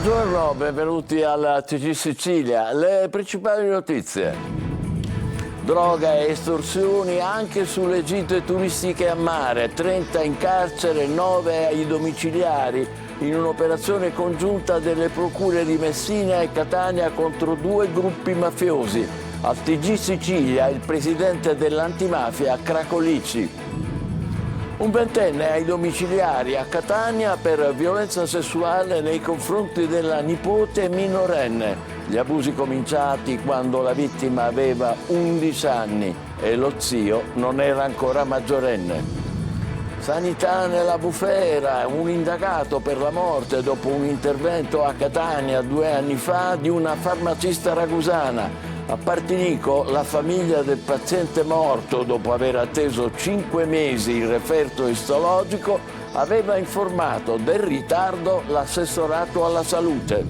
Buongiorno, benvenuti alla TG Sicilia. Le principali notizie. Droga e estorsioni anche sulle gite turistiche a mare, 30 in carcere, 9 ai domiciliari, in un'operazione congiunta delle procure di Messina e Catania contro 2 gruppi mafiosi. Al TG Sicilia il presidente dell'antimafia Cracolici. Un ventenne ai domiciliari a Catania per violenza sessuale nei confronti della nipote minorenne. Gli abusi cominciati quando la vittima aveva 11 anni e lo zio non era ancora maggiorenne. Sanità nella bufera, un indagato per la morte dopo un intervento a Catania 2 anni fa di una farmacista ragusana. A Partinico la famiglia del paziente morto, dopo aver atteso 5 mesi il referto istologico, aveva informato del ritardo l'assessorato alla salute.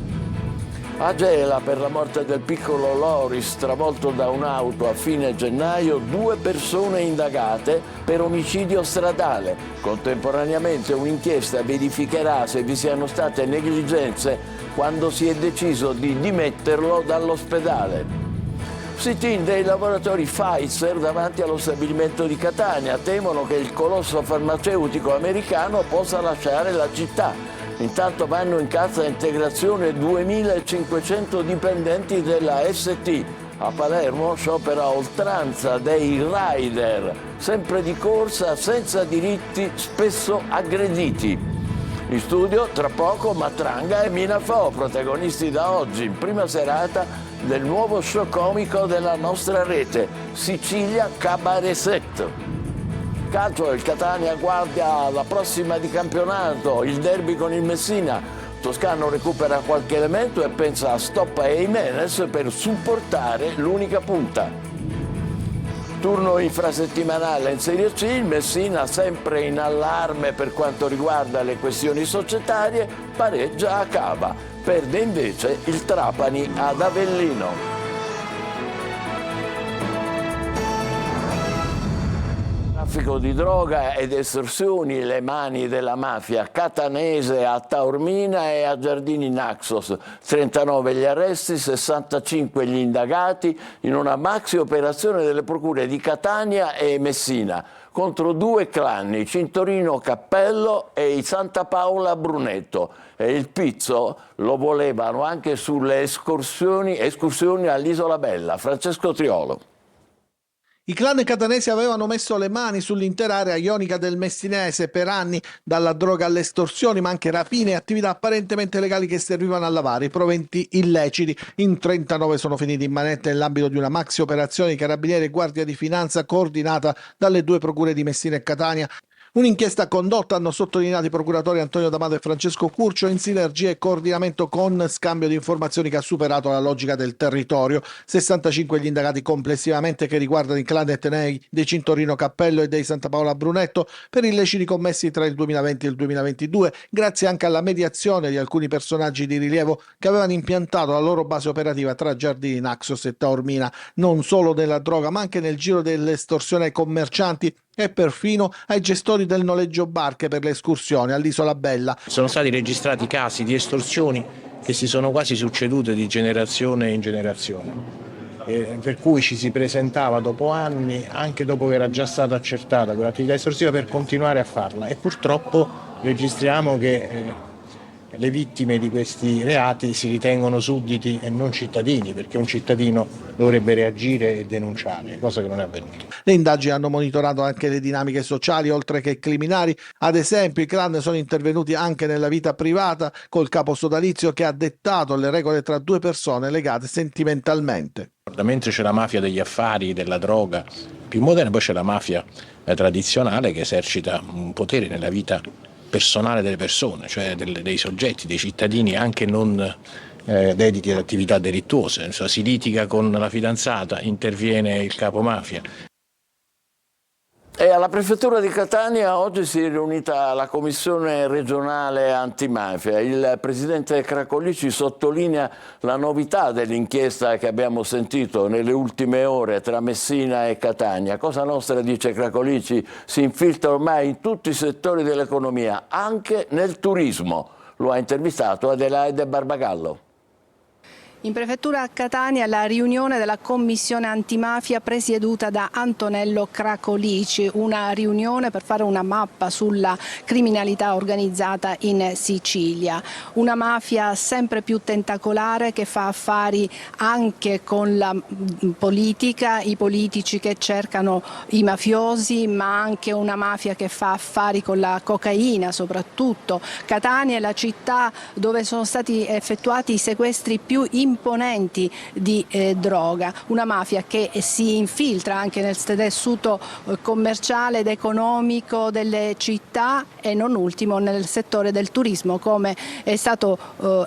A Gela, per la morte del piccolo Loris travolto da un'auto a fine gennaio, 2 persone indagate per omicidio stradale. Contemporaneamente un'inchiesta verificherà se vi siano state negligenze quando si è deciso di dimetterlo dall'ospedale. Sit-in dei lavoratori Pfizer davanti allo stabilimento di Catania. Temono che il colosso farmaceutico americano possa lasciare la città. Intanto vanno in cassa integrazione 2.500 dipendenti della ST. A Palermo sciopera a oltranza dei rider, sempre di corsa, senza diritti, spesso aggrediti. In studio tra poco Matranga e Mina Fo, protagonisti da oggi, in prima serata del nuovo show comico della nostra rete, Sicilia Cabaret. Calcio, il Catania guarda la prossima di campionato, il derby con il Messina. Toscano recupera qualche elemento e pensa a Stoppa e Jimenez per supportare l'unica punta. Turno infrasettimanale in Serie C, il Messina sempre in allarme per quanto riguarda le questioni societarie, pareggia a Cava, perde invece il Trapani ad Avellino. Traffico di droga ed estorsioni, le mani della mafia catanese a Taormina e a Giardini Naxos. 39 gli arresti, 65 gli indagati in una maxi operazione delle procure di Catania e Messina contro 2 clan, i Cintorino Cappello e i Santa Paola Brunetto. E il pizzo lo volevano anche sulle escursioni all'Isola Bella. Francesco Triolo. I clan catanesi avevano messo le mani sull'intera area ionica del Messinese per anni, dalla droga alle estorsioni, ma anche rapine e attività apparentemente legali che servivano a lavare i proventi illeciti. In 39 sono finiti in manette nell'ambito di una maxi operazione di Carabinieri e Guardia di Finanza coordinata dalle 2 procure di Messina e Catania. Un'inchiesta condotta, hanno sottolineato i procuratori Antonio D'Amato e Francesco Curcio, in sinergia e coordinamento con scambio di informazioni che ha superato la logica del territorio. 65 gli indagati complessivamente, che riguardano i clan etnei dei Cintorino Cappello e dei Santa Paola Brunetto per illeciti commessi tra il 2020 e il 2022, grazie anche alla mediazione di alcuni personaggi di rilievo che avevano impiantato la loro base operativa tra Giardini Naxos e Taormina, non solo nella droga ma anche nel giro dell'estorsione ai commercianti e perfino ai gestori del noleggio barche per le escursioni all'Isola Bella. Sono stati registrati casi di estorsioni che si sono quasi succedute di generazione in generazione, per cui ci si presentava dopo anni, anche dopo che era già stata accertata quell'attività estorsiva, per continuare a farla, e purtroppo registriamo che le vittime di questi reati si ritengono sudditi e non cittadini, perché un cittadino dovrebbe reagire e denunciare, cosa che non è avvenuta. Le indagini hanno monitorato anche le dinamiche sociali, oltre che criminali. Ad esempio, i clan sono intervenuti anche nella vita privata, col capo sodalizio che ha dettato le regole tra 2 persone legate sentimentalmente. Mentre c'è la mafia degli affari, della droga più moderna, poi c'è la mafia tradizionale che esercita un potere nella vita personale delle persone, cioè dei soggetti, dei cittadini anche non dediti ad attività delittuose. Insomma, si litiga con la fidanzata, interviene il capo mafia. E alla prefettura di Catania oggi si è riunita la commissione regionale antimafia. Il presidente Cracolici sottolinea la novità dell'inchiesta che abbiamo sentito nelle ultime ore tra Messina e Catania. Cosa Nostra, dice Cracolici, si infiltra ormai in tutti i settori dell'economia, anche nel turismo. Lo ha intervistato Adelaide Barbagallo. In prefettura a Catania la riunione della commissione antimafia presieduta da Antonello Cracolici, una riunione per fare una mappa sulla criminalità organizzata in Sicilia, una mafia sempre più tentacolare che fa affari anche con la politica, i politici che cercano i mafiosi, ma anche una mafia che fa affari con la cocaina soprattutto. Catania è la città dove sono stati effettuati i sequestri più imponenti di droga, una mafia che si infiltra anche nel tessuto commerciale ed economico delle città e non ultimo nel settore del turismo, come è stato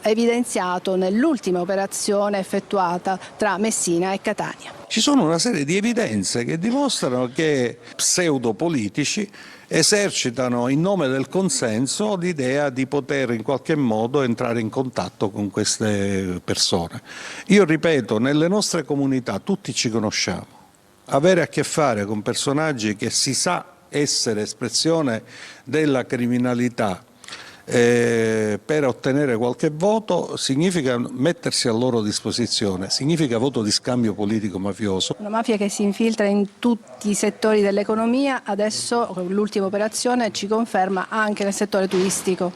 evidenziato nell'ultima operazione effettuata tra Messina e Catania. Ci sono una serie di evidenze che dimostrano che pseudopolitici esercitano in nome del consenso l'idea di poter in qualche modo entrare in contatto con queste persone. Io ripeto, nelle nostre comunità tutti ci conosciamo. Avere a che fare con personaggi che si sa essere espressione della criminalità per ottenere qualche voto significa mettersi a loro disposizione, significa voto di scambio politico mafioso. Una mafia che si infiltra in tutti i settori dell'economia, adesso l'ultima operazione ci conferma anche nel settore turistico.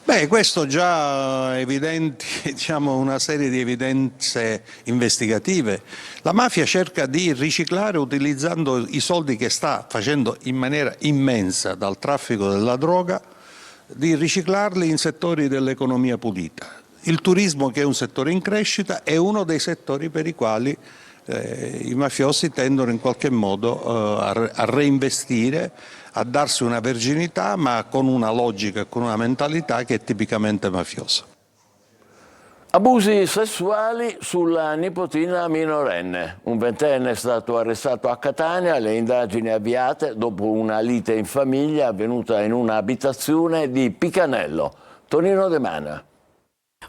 Beh, questo già evidenti, diciamo, una serie di evidenze investigative. La mafia cerca di riciclare utilizzando i soldi che sta facendo in maniera immensa dal traffico della droga, di riciclarli in settori dell'economia pulita. Il turismo, che è un settore in crescita, è uno dei settori per i quali i mafiosi tendono in qualche modo a reinvestire, a darsi una verginità, ma con una logica e con una mentalità che è tipicamente mafiosa. Abusi sessuali sulla nipotina minorenne. Un ventenne è stato arrestato a Catania, le indagini avviate dopo una lite in famiglia avvenuta in un'abitazione di Picanello. Tonino De Mana.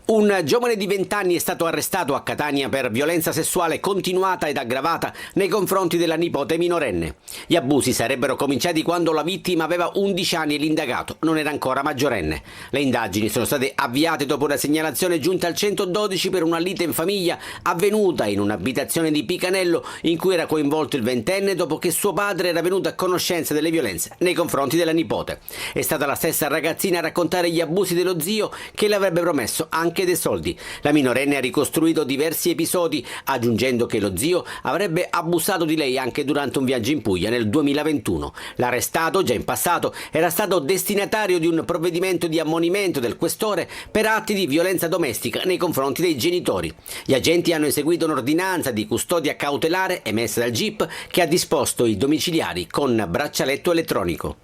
Un giovane di 20 anni è stato arrestato a Catania per violenza sessuale continuata ed aggravata nei confronti della nipote minorenne. Gli abusi sarebbero cominciati quando la vittima aveva 11 anni e l'indagato non era ancora maggiorenne. Le indagini sono state avviate dopo una segnalazione giunta al 112 per una lite in famiglia avvenuta in un'abitazione di Picanello in cui era coinvolto il ventenne dopo che suo padre era venuto a conoscenza delle violenze nei confronti della nipote. È stata la stessa ragazzina a raccontare gli abusi dello zio che le avrebbe promesso anche dei soldi. La minorenne ha ricostruito diversi episodi, aggiungendo che lo zio avrebbe abusato di lei anche durante un viaggio in Puglia nel 2021. L'arrestato, già in passato, era stato destinatario di un provvedimento di ammonimento del questore per atti di violenza domestica nei confronti dei genitori. Gli agenti hanno eseguito un'ordinanza di custodia cautelare emessa dal GIP che ha disposto i domiciliari con braccialetto elettronico.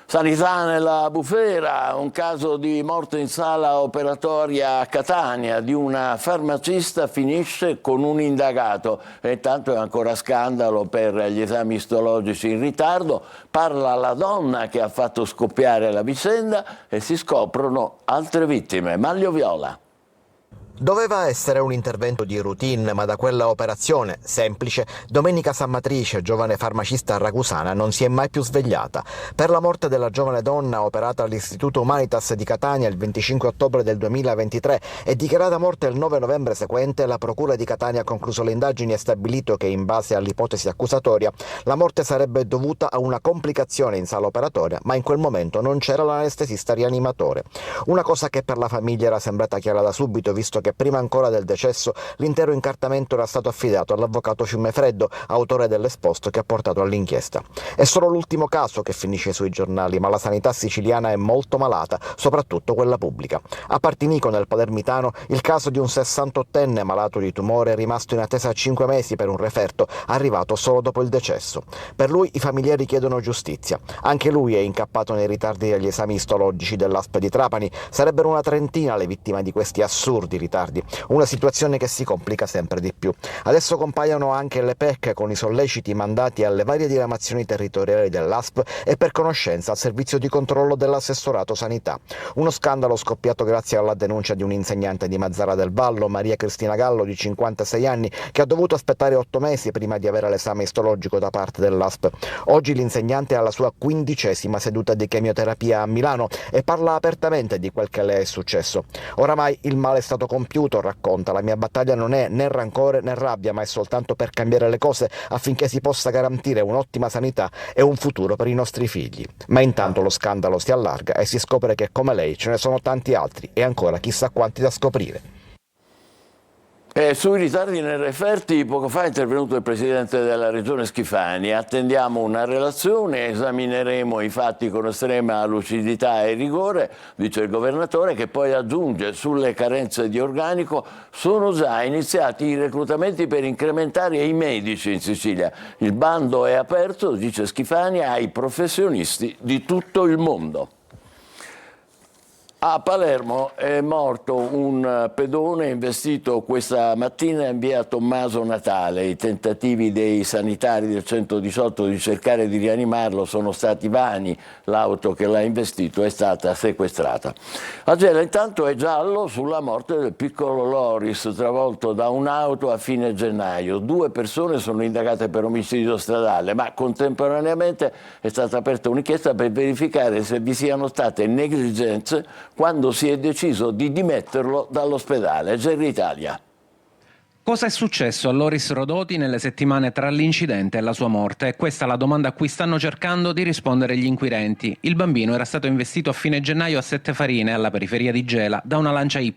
Sanità nella bufera, un caso di morte in sala operatoria a Catania di una farmacista finisce con un indagato e intanto è ancora scandalo per gli esami istologici in ritardo. Parla la donna che ha fatto scoppiare la vicenda e si scoprono altre vittime. Maglio Viola. Doveva essere un intervento di routine, ma da quella operazione semplice Domenica Sammatrice, giovane farmacista ragusana, non si è mai più svegliata. Per la morte della giovane donna operata all'Istituto Humanitas di Catania il 25 ottobre del 2023 e dichiarata morta il 9 novembre seguente, la Procura di Catania ha concluso le indagini e stabilito che, in base all'ipotesi accusatoria, la morte sarebbe dovuta a una complicazione in sala operatoria, ma in quel momento non c'era l'anestesista rianimatore. Una cosa che per la famiglia era sembrata chiara da subito, visto che prima ancora del decesso l'intero incartamento era stato affidato all'avvocato Fiumefreddo, autore dell'esposto che ha portato all'inchiesta. È solo l'ultimo caso che finisce sui giornali, ma la sanità siciliana è molto malata, soprattutto quella pubblica. A Partinico, nel Palermitano, il caso di un 68enne malato di tumore rimasto in attesa 5 mesi per un referto, arrivato solo dopo il decesso. Per lui i familiari chiedono giustizia. Anche lui è incappato nei ritardi degli esami istologici dell'ASP di Trapani. Sarebbero una trentina le vittime di questi assurdi ritardi ritardi, una situazione che si complica sempre di più. Adesso compaiono anche le PEC con i solleciti mandati alle varie diramazioni territoriali dell'ASP e per conoscenza al servizio di controllo dell'assessorato sanità. Uno scandalo scoppiato grazie alla denuncia di un insegnante di Mazzara del Vallo, Maria Cristina Gallo, di 56 anni, che ha dovuto aspettare 8 mesi prima di avere l'esame istologico da parte dell'ASP. Oggi l'insegnante ha la sua 15ª seduta di chemioterapia a Milano e parla apertamente di quel che le è successo. Oramai il male è stato compiuto, racconta. La mia battaglia non è né rancore né rabbia, ma è soltanto per cambiare le cose affinché si possa garantire un'ottima sanità e un futuro per i nostri figli. Ma intanto lo scandalo si allarga e si scopre che come lei ce ne sono tanti altri e ancora chissà quanti da scoprire. Sui ritardi nei referti, poco fa è intervenuto il Presidente della Regione Schifani. Attendiamo una relazione, esamineremo i fatti con estrema lucidità e rigore, dice il Governatore, che poi aggiunge: sulle carenze di organico sono già iniziati i reclutamenti per incrementare i medici in Sicilia. Il bando è aperto, dice Schifani, ai professionisti di tutto il mondo. A Palermo è morto un pedone investito questa mattina in via Tommaso Natale. I tentativi dei sanitari del 118 di cercare di rianimarlo sono stati vani. L'auto che l'ha investito è stata sequestrata. A Gela intanto è giallo sulla morte del piccolo Loris, travolto da un'auto a fine gennaio. 2 persone sono indagate per omicidio stradale, ma contemporaneamente è stata aperta un'inchiesta per verificare se vi siano state negligenze quando si è deciso di dimetterlo dall'ospedale. Gerri Italia. Cosa è successo a Loris Rodoti nelle settimane tra l'incidente e la sua morte? È questa la domanda a cui stanno cercando di rispondere gli inquirenti. Il bambino era stato investito a fine gennaio a Sette Farine, alla periferia di Gela, da una Lancia Y,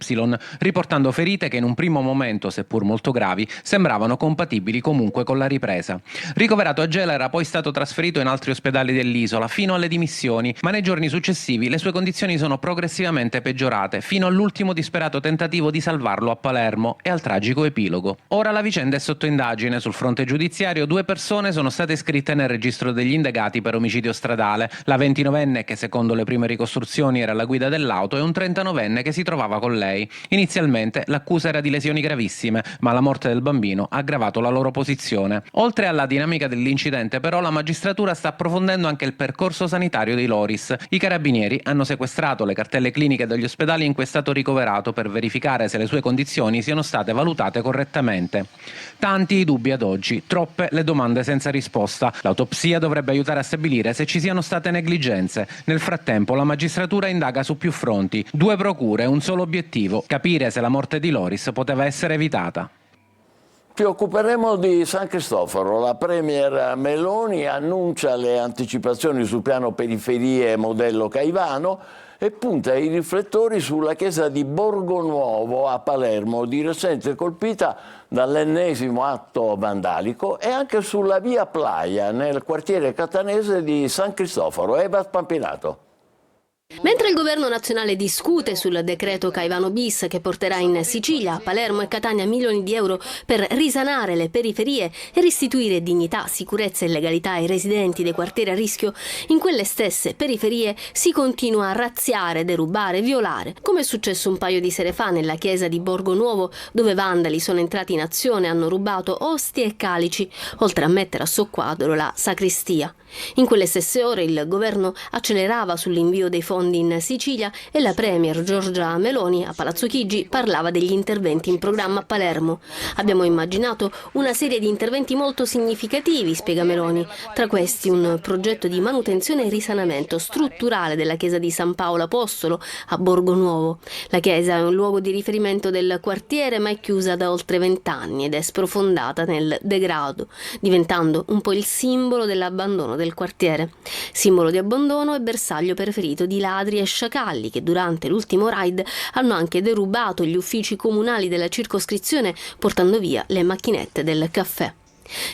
riportando ferite che in un primo momento, seppur molto gravi, sembravano compatibili comunque con la ripresa. Ricoverato a Gela era poi stato trasferito in altri ospedali dell'isola, fino alle dimissioni, ma nei giorni successivi le sue condizioni sono progressivamente peggiorate, fino all'ultimo disperato tentativo di salvarlo a Palermo e al tragico epilogo. Ora la vicenda è sotto indagine. Sul fronte giudiziario 2 persone sono state iscritte nel registro degli indagati per omicidio stradale. La 29enne, che secondo le prime ricostruzioni era alla guida dell'auto, e un 39enne che si trovava con lei. Inizialmente l'accusa era di lesioni gravissime, ma la morte del bambino ha aggravato la loro posizione. Oltre alla dinamica dell'incidente, però, la magistratura sta approfondendo anche il percorso sanitario dei Loris. I carabinieri hanno sequestrato le cartelle cliniche degli ospedali in cui è stato ricoverato per verificare se le sue condizioni siano state valutate correttamente. Tanti i dubbi ad oggi, troppe le domande senza risposta. L'autopsia dovrebbe aiutare a stabilire se ci siano state negligenze. Nel frattempo la magistratura indaga su più fronti. 2 procure, un solo obiettivo: capire se la morte di Loris poteva essere evitata. Ci occuperemo di San Cristoforo. La Premier Meloni annuncia le anticipazioni sul piano periferie modello Caivano e punta i riflettori sulla chiesa di Borgonuovo a Palermo, di recente colpita dall'ennesimo atto vandalico, e anche sulla via Playa, nel quartiere catanese di San Cristoforo. Eva Spampinato. Mentre il governo nazionale discute sul decreto Caivano bis che porterà in Sicilia, Palermo e Catania milioni di euro per risanare le periferie e restituire dignità, sicurezza e legalità ai residenti dei quartieri a rischio, in quelle stesse periferie si continua a razziare, derubare, violare, come è successo un paio di sere fa nella chiesa di Borgonuovo, dove vandali sono entrati in azione e hanno rubato ostie e calici, oltre a mettere a soqquadro la sacrestia. In quelle stesse ore il governo accelerava sull'invio dei fondi in Sicilia e la premier Giorgia Meloni a Palazzo Chigi parlava degli interventi in programma a Palermo. Abbiamo immaginato una serie di interventi molto significativi, spiega Meloni. Tra questi un progetto di manutenzione e risanamento strutturale della chiesa di San Paolo Apostolo a Borgonuovo. La chiesa è un luogo di riferimento del quartiere, ma è chiusa da oltre 20 anni ed è sprofondata nel degrado, diventando un po' il simbolo dell'abbandono del quartiere. Simbolo di abbandono e bersaglio preferito di ladri e sciacalli che durante l'ultimo raid hanno anche derubato gli uffici comunali della circoscrizione, portando via le macchinette del caffè.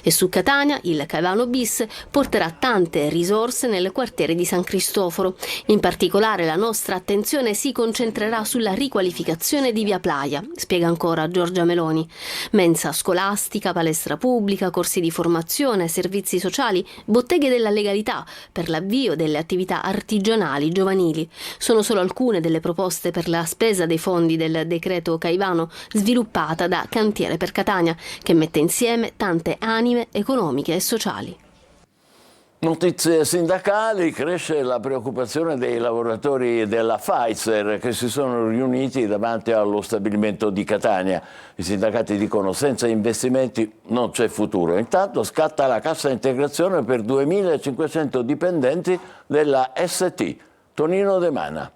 E su Catania il Caivano bis porterà tante risorse nel quartiere di San Cristoforo. In particolare la nostra attenzione si concentrerà sulla riqualificazione di Via Playa, spiega ancora Giorgia Meloni. Mensa scolastica, palestra pubblica, corsi di formazione, servizi sociali, botteghe della legalità per l'avvio delle attività artigianali giovanili. Sono solo alcune delle proposte per la spesa dei fondi del decreto Caivano sviluppata da Cantiere per Catania, che mette insieme tante anime economiche e sociali. Notizie sindacali: cresce la preoccupazione dei lavoratori della Pfizer che si sono riuniti davanti allo stabilimento di Catania. I sindacati dicono senza investimenti non c'è futuro. Intanto scatta la cassa integrazione per 2.500 dipendenti della ST. Tonino De Mana.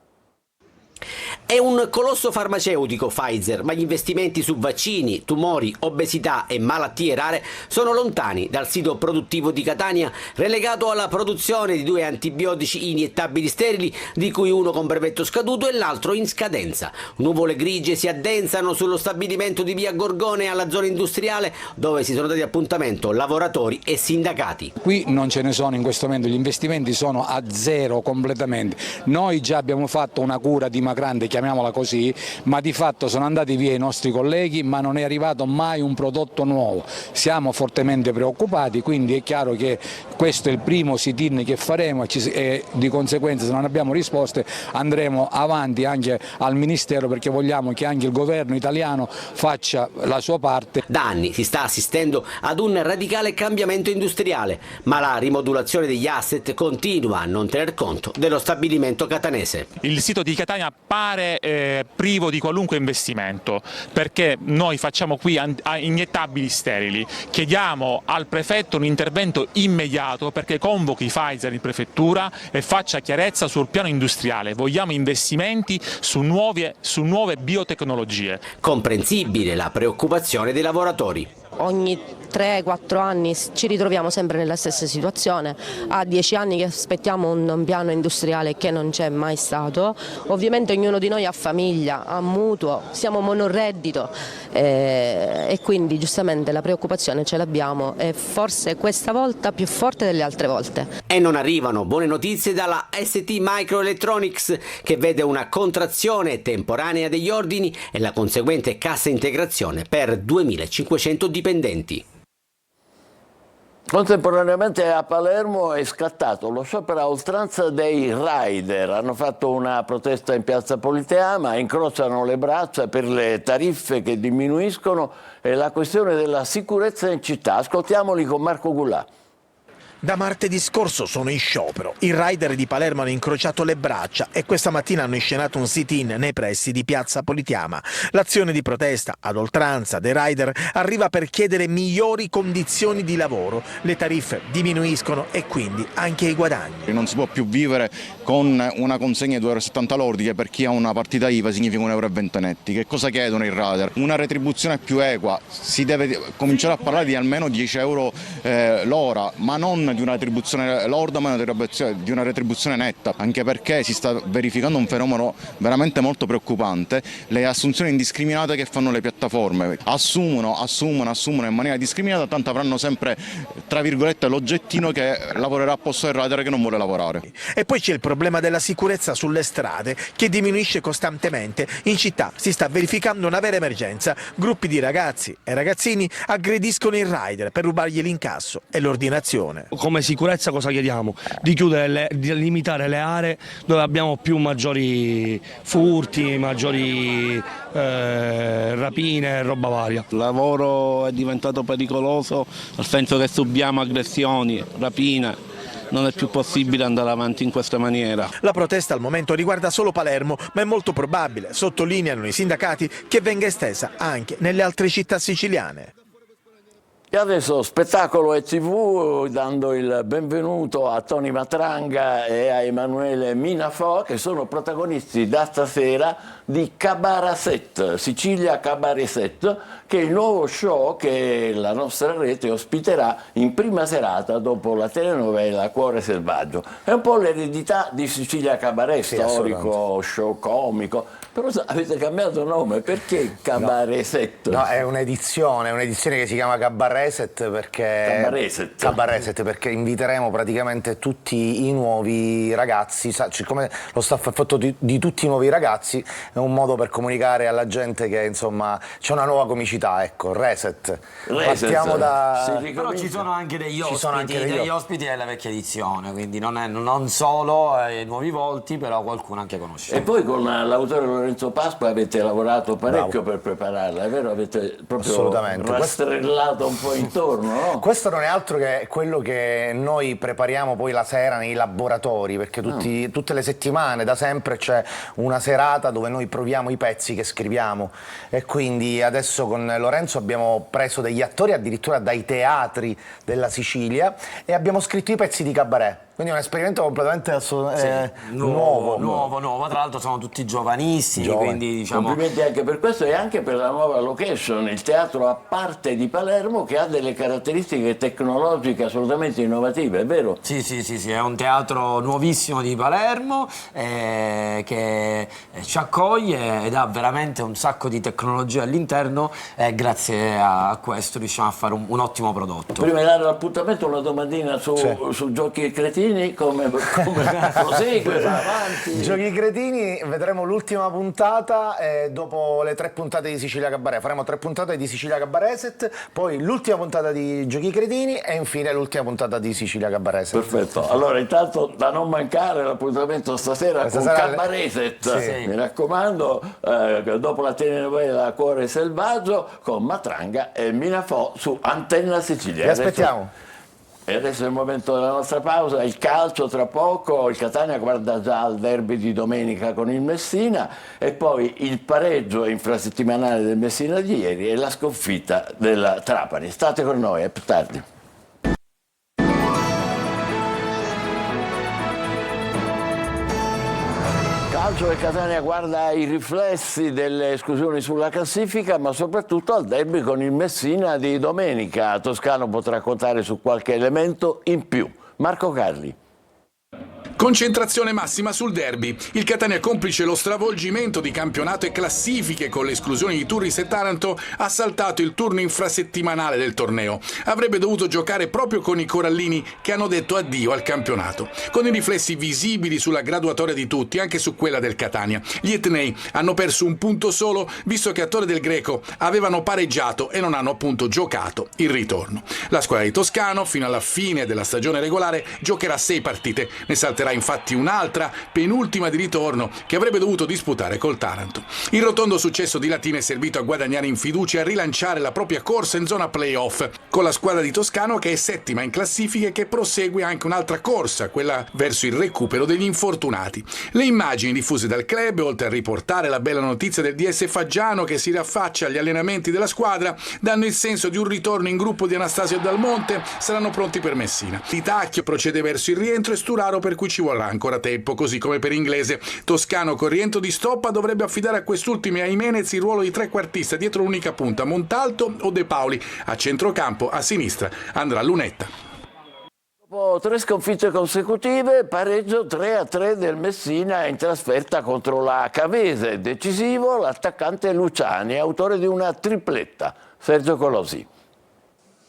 È un colosso farmaceutico Pfizer, ma gli investimenti su vaccini, tumori, obesità e malattie rare sono lontani dal sito produttivo di Catania, relegato alla produzione di 2 antibiotici iniettabili sterili, di cui uno con brevetto scaduto e l'altro in scadenza. Nuvole grigie si addensano sullo stabilimento di via Gorgone alla zona industriale, dove si sono dati appuntamento lavoratori e sindacati. Qui non ce ne sono in questo momento, gli investimenti sono a zero completamente. Noi già abbiamo fatto una cura dimagrante, chiamiamola così, ma di fatto sono andati via i nostri colleghi, ma non è arrivato mai un prodotto nuovo. Siamo fortemente preoccupati, quindi è chiaro che questo è il primo sit-in che faremo e di conseguenza, se non abbiamo risposte, andremo avanti anche al Ministero, perché vogliamo che anche il governo italiano faccia la sua parte. Da anni si sta assistendo ad un radicale cambiamento industriale, ma la rimodulazione degli asset continua a non tener conto dello stabilimento catanese. Il sito di Catania pare privo di qualunque investimento, perché noi facciamo qui iniettabili sterili. Chiediamo al prefetto un intervento immediato perché convochi Pfizer in prefettura e faccia chiarezza sul piano industriale. Vogliamo investimenti su nuove biotecnologie. Comprensibile la preoccupazione dei lavoratori. Ogni 3-4 anni ci ritroviamo sempre nella stessa situazione, a 10 anni che aspettiamo un piano industriale che non c'è mai stato. Ovviamente ognuno di noi ha famiglia, ha mutuo, siamo monoreddito e quindi giustamente la preoccupazione ce l'abbiamo e forse questa volta più forte delle altre volte. E non arrivano buone notizie dalla ST Microelectronics, che vede una contrazione temporanea degli ordini e la conseguente cassa integrazione per 2.500 dipendenti. Contemporaneamente a Palermo è scattato lo sciopero a oltranza dei rider. Hanno fatto una protesta in piazza Politeama, incrociano le braccia per le tariffe che diminuiscono e la questione della sicurezza in città. Ascoltiamoli con Marco Gullà. Da martedì scorso sono in sciopero. I rider di Palermo hanno incrociato le braccia e questa mattina hanno inscenato un sit-in nei pressi di piazza Politeama. L'azione di protesta ad oltranza dei rider arriva per chiedere migliori condizioni di lavoro. Le tariffe diminuiscono e quindi anche i guadagni. Non si può più vivere con una consegna di 2,70 € lordi, che per chi ha una partita IVA significa 1,20 € netti. Che cosa chiedono i rider? Una retribuzione più equa. Si deve cominciare a parlare di almeno 10 € l'ora, ma non di una retribuzione lorda, ma di una retribuzione netta, anche perché si sta verificando un fenomeno veramente molto preoccupante: le assunzioni indiscriminate che fanno le piattaforme. Assumono in maniera discriminata, tanto avranno sempre, tra virgolette, l'oggettino che lavorerà a posto del rider che non vuole lavorare. E poi c'è il problema della sicurezza sulle strade, che diminuisce costantemente. In città si sta verificando una vera emergenza. Gruppi di ragazzi e ragazzini aggrediscono i rider per rubargli l'incasso e l'ordinazione. Come sicurezza cosa chiediamo? Di chiudere, di limitare le aree dove abbiamo maggiori furti, maggiori rapine e roba varia. Il lavoro è diventato pericoloso, nel senso che subiamo aggressioni, rapine. Non è più possibile andare avanti in questa maniera. La protesta al momento riguarda solo Palermo, ma è molto probabile, sottolineano i sindacati, che venga estesa anche nelle altre città siciliane. E adesso spettacolo e TV, dando il benvenuto a Tony Matranga e a Emanuele Minafò, che sono protagonisti da stasera di Cabaret, Sicilia Cabaret, che è il nuovo show che la nostra rete ospiterà in prima serata dopo la telenovela Cuore Selvaggio. È un po' l'eredità di Sicilia Cabaret, storico, show comico, però avete cambiato nome, perché Cabaret? No, è un'edizione che si chiama Cabareset perché inviteremo praticamente tutti i nuovi ragazzi, siccome lo staff è fatto di tutti i nuovi ragazzi, è un modo per comunicare alla gente che insomma c'è una nuova comicità, ecco, Reset. Partiamo da... Però ci sono anche degli ospiti della vecchia edizione, quindi non solo nuovi volti, però qualcuno anche conosciuto. E poi con l'autore Lorenzo Pasqua avete lavorato parecchio per prepararla, è vero? Avete proprio rastrellato un po' intorno, no? Questo non è altro che quello che noi prepariamo poi la sera nei laboratori, perché tutte le settimane da sempre c'è una serata dove noi proviamo i pezzi che scriviamo, e quindi adesso con Lorenzo abbiamo preso degli attori addirittura dai teatri della Sicilia e abbiamo scritto i pezzi di cabaret. Quindi è un esperimento completamente nuovo. Tra l'altro sono tutti giovanissimi, quindi diciamo... Complimenti anche per questo e anche per la nuova location, il Teatro a Parte di Palermo, che ha delle caratteristiche tecnologiche assolutamente innovative, è vero? Sì, è un teatro nuovissimo di Palermo che ci accoglie ed ha veramente un sacco di tecnologia all'interno, e grazie a questo riusciamo a fare un ottimo prodotto. Prima di dare l'appuntamento, una domandina su Giochi Cretini. Come prosegue, va avanti? Giochi Cretini, vedremo l'ultima puntata dopo le 3 puntate di Sicilia Cabaret. Faremo 3 puntate di Sicilia Cabareset, poi l'ultima puntata di Giochi Cretini e infine l'ultima puntata di Sicilia Cabareset. Perfetto, allora intanto da non mancare l'appuntamento stasera con Cabareset, mi raccomando, dopo la telenovela Cuore Selvaggio con Matranga e Minafò su Antenna Sicilia. Vi aspettiamo. E adesso è il momento della nostra pausa, il calcio tra poco, il Catania guarda già al derby di domenica con il Messina e poi il pareggio infrasettimanale del Messina di ieri e la sconfitta della Trapani. State con noi, è più tardi. Calcio, e Catania guarda ai riflessi delle esclusioni sulla classifica, ma soprattutto al derby con il Messina di domenica. Toscano potrà contare su qualche elemento in più. Marco Carli. Concentrazione massima sul derby. Il Catania, complice lo stravolgimento di campionato e classifiche con le esclusioni di Turris e Taranto, ha saltato il turno infrasettimanale del torneo. Avrebbe dovuto giocare proprio con i corallini, che hanno detto addio al campionato. Con i riflessi visibili sulla graduatoria di tutti, anche su quella del Catania. Gli etnei hanno perso un punto solo, visto che a Torre del Greco avevano pareggiato e non hanno appunto giocato il ritorno. La squadra di Toscano, fino alla fine della stagione regolare, giocherà 6 partite. Ne salterà infatti un'altra, penultima di ritorno, che avrebbe dovuto disputare col Taranto. Il rotondo successo di Latina è servito a guadagnare in fiducia e a rilanciare la propria corsa in zona playoff, con la squadra di Toscano che è settima in classifica e che prosegue anche un'altra corsa, quella verso il recupero degli infortunati. Le immagini diffuse dal club, oltre a riportare la bella notizia del DS Faggiano che si riaffaccia agli allenamenti della squadra, danno il senso di un ritorno in gruppo di Anastasio Dal Monte. Saranno pronti per Messina. Titacchio procede verso il rientro e Sturaro, per cui ci vorrà ancora tempo, così come per Inglese. Toscano, con rientro di Stoppa, dovrebbe affidare a quest'ultimo e a Jimenez il ruolo di trequartista dietro l'unica punta, Montalto o De Paoli. A centrocampo, a sinistra, andrà Lunetta. Dopo 3 sconfitte consecutive, pareggio 3-3 del Messina in trasferta contro la Cavese. Decisivo l'attaccante Luciani, autore di una tripletta. Sergio Colosi.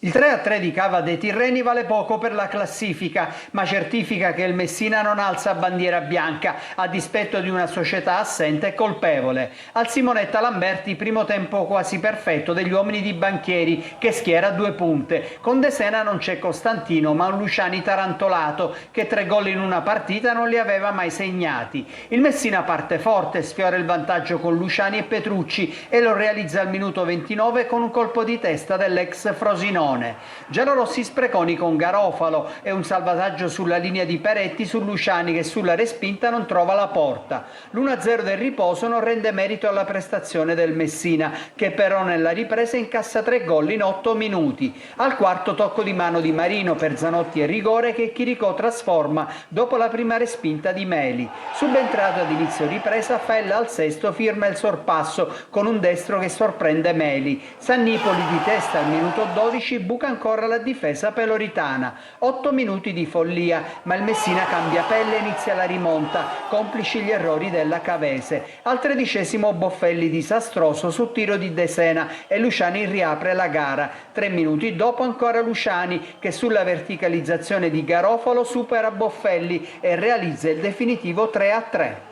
Il 3-3 di Cava dei Tirreni vale poco per la classifica, ma certifica che il Messina non alza bandiera bianca, a dispetto di una società assente e colpevole. Al Simonetta Lamberti, primo tempo quasi perfetto degli uomini di Banchieri, che schiera 2 punte. Con De Sena non c'è Costantino, ma un Luciani tarantolato, che 3 gol in una partita non li aveva mai segnati. Il Messina parte forte, sfiora il vantaggio con Luciani e Petrucci e lo realizza al minuto 29 con un colpo di testa dell'ex Frosinone. Frosinone. Giallorossi spreconi con Garofalo e un salvataggio sulla linea di Peretti su Luciani che sulla respinta non trova la porta. L'1-0 del riposo non rende merito alla prestazione del Messina, che però nella ripresa incassa 3 gol in 8 minuti. Al quarto tocco di mano di Marino per Zanotti e rigore che Chiricò trasforma dopo la prima respinta di Meli. Subentrato ad inizio ripresa, Fella al sesto firma il sorpasso con un destro che sorprende Meli. Sannipoli di testa al minuto 12 buca ancora la difesa peloritana. 8 minuti di follia, ma il Messina cambia pelle e inizia la rimonta, complici gli errori della Cavese. Al 13° Boffelli disastroso su tiro di De Sena e Luciani riapre la gara. 3 minuti dopo ancora Luciani che sulla verticalizzazione di Garofalo supera Boffelli e realizza il definitivo 3-3.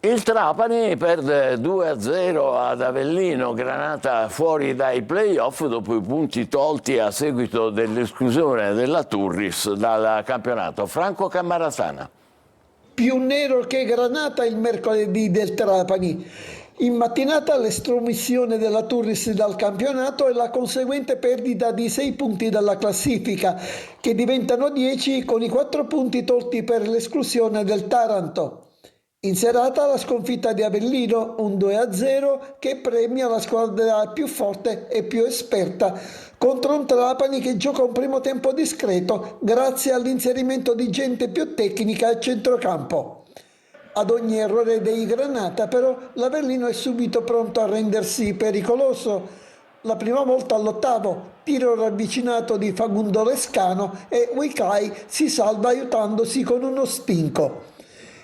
Il Trapani perde 2-0 ad Avellino, Granata fuori dai play-off dopo i punti tolti a seguito dell'esclusione della Turris dal campionato. Franco Cammarasana. Più nero che Granata il mercoledì del Trapani. In mattinata l'estromissione della Turris dal campionato e la conseguente perdita di 6 punti dalla classifica, che diventano 10 con i 4 punti tolti per l'esclusione del Taranto. In serata la sconfitta di Avellino, un 2-0 che premia la squadra più forte e più esperta contro un Trapani che gioca un primo tempo discreto grazie all'inserimento di gente più tecnica a centrocampo. Ad ogni errore dei Granata però l'Avellino è subito pronto a rendersi pericoloso. La prima volta all'8° tiro ravvicinato di Fagundo Lescano e Wikai si salva aiutandosi con uno stinco.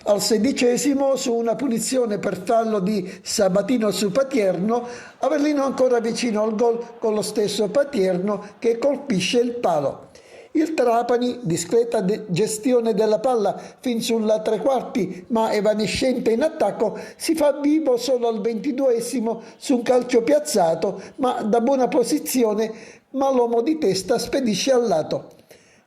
Al 16° su una punizione per fallo di Sabatino su Patierno, Avellino ancora vicino al gol con lo stesso Patierno che colpisce il palo. Il Trapani, discreta gestione della palla fin sulla 3/4, ma evanescente in attacco, si fa vivo solo al 22° su un calcio piazzato, ma da buona posizione, ma l'uomo di testa spedisce al lato.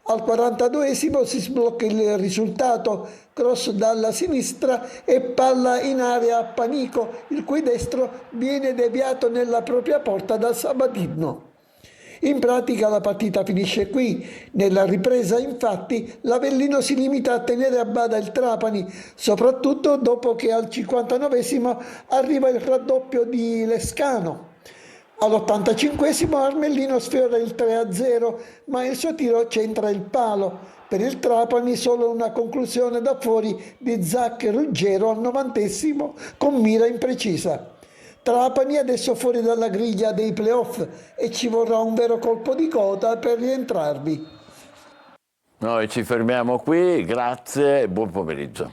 Al 42° si sblocca il risultato, cross dalla sinistra e palla in area a Panico, il cui destro viene deviato nella propria porta da Sabatino. In pratica la partita finisce qui. Nella ripresa, infatti, l'Avellino si limita a tenere a bada il Trapani, soprattutto dopo che al 59° arriva il raddoppio di Lescano. All'85° Armellino sfiora il 3-0, ma il suo tiro centra il palo. Per il Trapani solo una conclusione da fuori di Zac Ruggero al 90° con mira imprecisa. Trapani adesso fuori dalla griglia dei playoff e ci vorrà un vero colpo di coda per rientrarvi. Noi ci fermiamo qui, grazie e buon pomeriggio.